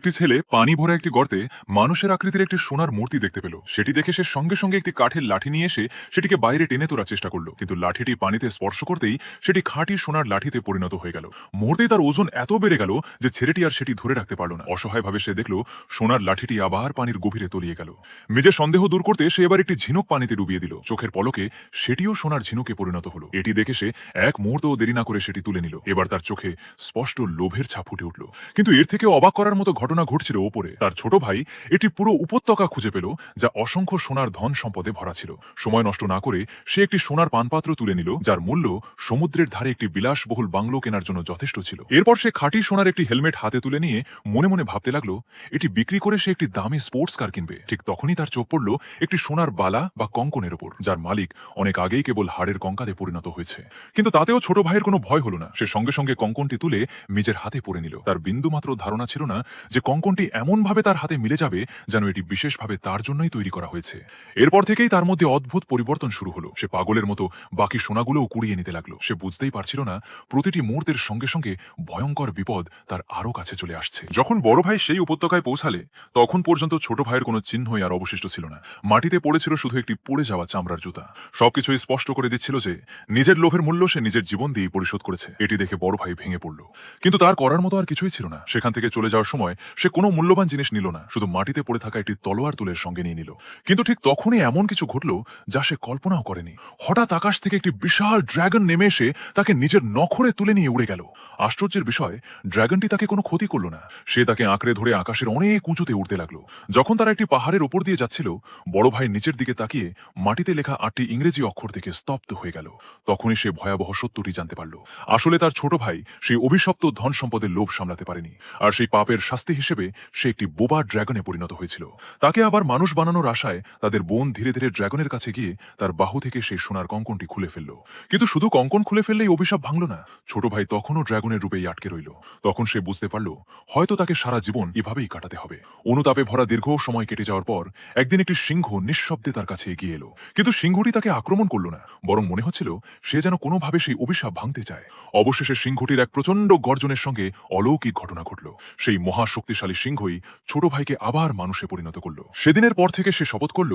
একটি ছেলে পানি ভরা একটি গর্তে মানুষের আকৃতির একটি সোনার মূর্তি দেখতে পেল। সেটি দেখে সে সঙ্গে সঙ্গে একটি কাঠের লাঠি নিয়ে এসে সেটিকে বাইরে টেনে তোলার চেষ্টা করলো, কিন্তু লাঠিটি পানিতে স্পর্শ করতেই সেটি খাঁটি সোনার লাঠিতে পরিণত হয়ে গেল। মুহূর্তেই তার ওজন এত বেড়ে গেল যে ছেলেটি আর সেটি ধরে রাখতে পারল না। অসহায়ভাবে সে দেখল সোনার লাঠিটি আবার পানির গভীরে তলিয়ে গেল। নিজের সন্দেহ দূর করতে সে এবার একটি ঝিনুক পানিতে ডুবিয়ে দিল। চোখের পলকে সেটিও সোনার ঝিনুকে পরিণত হলো। এটি দেখে সে এক মুহূর্তও দেরি না করে সেটি তুলে নিল। এবার তার চোখে স্পষ্ট লোভের ছাপ ফুটে উঠল। কিন্তু এর থেকে অবাক করার মতো ঘটনা ঘটছিল ওপরে। তার ছোট ভাই এটি পুরো উপত্যকা খুঁজে পেল, যা অসংখ্য সোনার ধন সম্পদে ভরা ছিল। সময় নষ্ট না করে সে একটি সোনার পানপাত্র তুলে নিল, যার মূল্য সমুদ্রের ধারে একটি বিলাসবহুল বাংলো কেনার জন্য যথেষ্ট ছিল। এরপর সে খাঁটি সোনার একটি হেলমেট হাতে তুলে নিয়ে মনে মনে ভাবতে লাগলো এটি বিক্রি করে সে একটি দামি স্পোর্টস কার কিনবে। ঠিক তখনই তার চোখ পড়ল একটি সোনার বালা বা কঙ্কনের ওপর, যার মালিক অনেক আগেই কেবল হাড়ের কঙ্কালে পরিণত হয়েছে। কিন্তু তাতেও ছোট ভাইয়ের কোনো ভয় হলো না। সে সঙ্গে সঙ্গে কঙ্কনটি তুলে নিজের হাতে পরে নিল। তার বিন্দুমাত্র ধারণা ছিল না যে কঙ্কনটি এমনভাবে তার হাতে মিলে যাবে যেন এটি বিশেষভাবে তার জন্যই তৈরি করা হয়েছে। এরপর থেকেই তার মধ্যে অদ্ভুত পরিবর্তন শুরু হলো। সে পাগলের মতো বাকি সোনাগুলোও কুড়িয়ে নিতে লাগলো। সে বুঝতেই পারছিল না প্রতিটি মুহূর্তের সঙ্গে সঙ্গে ভয়ঙ্কর বিপদ তার আরো কাছে চলে আসছে। যখন বড় ভাই সেই উপত্যকায় পৌঁছালে তখন পর্যন্ত ছোট ভাইয়ের কোনো চিহ্নই আর অবশিষ্ট ছিল না। মাটিতে পড়েছিল শুধু একটি পড়ে যাওয়া চামড়ার জুতা। সবকিছুই স্পষ্ট করে দিচ্ছিল যে নিজের লোভের মূল্য সে নিজের জীবন দিয়ে পরিশোধ করেছে। এটি দেখে বড় ভাই ভেঙে পড়ল। কিন্তু তার করার মতো আর কিছুই ছিল না। সেখান থেকে চলে যাওয়ার সময় সে কোনো মূল্যবান জিনিস নিল না, শুধু মাটিতে পড়ে থাকা একটি তলোয়ার তুলে সঙ্গে নিয়ে নিল। কিন্তু ঠিক তখনই এমন কিছু ঘটল যা সে কল্পনাও করেনি। হঠাৎ আকাশ থেকে একটি বিশাল ড্রাগন নেমে এসে তাকে নিজের নখরে তুলে নিয়ে উড়ে গেল। আশ্চর্যের বিষয়, ড্রাগনটি তাকে কোনো ক্ষতি করল না। সে তাকে আঁকড়ে ধরে আকাশের অনেক উঁচুতে উঠতে লাগলো। যখন তারা একটি পাহাড়ের উপর দিয়ে যাচ্ছিল, বড় ভাই নিচের দিকে তাকিয়ে মাটিতে লেখা 8টি ইংরেজি অক্ষর দেখে স্তব্ধ হয়ে গেল। তখনই সে ভয়াবহ সত্যটি জানতে পারল। আসলে তার ছোট ভাই সেই অভিশপ্ত ধন সম্পদের লোভ সামলাতে পারেনি, আর সেই পাপের শাস্তি হিসেবে সে একটি বোবা ড্রাগনে পরিণত হয়েছিল। তাকে আবার মানুষ বানানোর আশায় তাদের বোন ধীরে ধীরে ড্রাগনের কাছে গিয়ে তার বাহু থেকে সেই সোনার কঙ্কনটি খুলে ফেলল। কিন্তু শুধু কঙ্কন খুলে ফেললেই অভিশাপ ভাঙল না। ছোট ভাই তখনও ড্রাগনের রূপেই আটকে রইল। তখন সে বুঝতে পারল হয়তো তাকে সারা জীবন এভাবেই কাটাতে হবে। অনুতাপে ভরা দীর্ঘ সময় কেটে যাওয়ার পর একদিন একটি সিংহ নিঃশব্দে তার কাছে এগিয়ে এলো। কিন্তু সিংহটি তাকে আক্রমণ করল না, বরং মনে হচ্ছিল সে যেন কোনোভাবে সেই অভিশাপ ভাঙতে চায়। অবশেষে সিংহটির এক প্রচন্ড গর্জনের সঙ্গে অলৌকিক ঘটনা ঘটল। সেই মহাশক্তিশালী সিংহই ছোট ভাইকে আবার মানুষে পরিণত করল। সেদিনের পর থেকে সে শপথ করল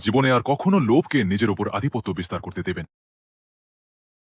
জীবনে আর কখনো লোভকে নিজের উপর আধিপত্য বিস্তার করতে দেবেন।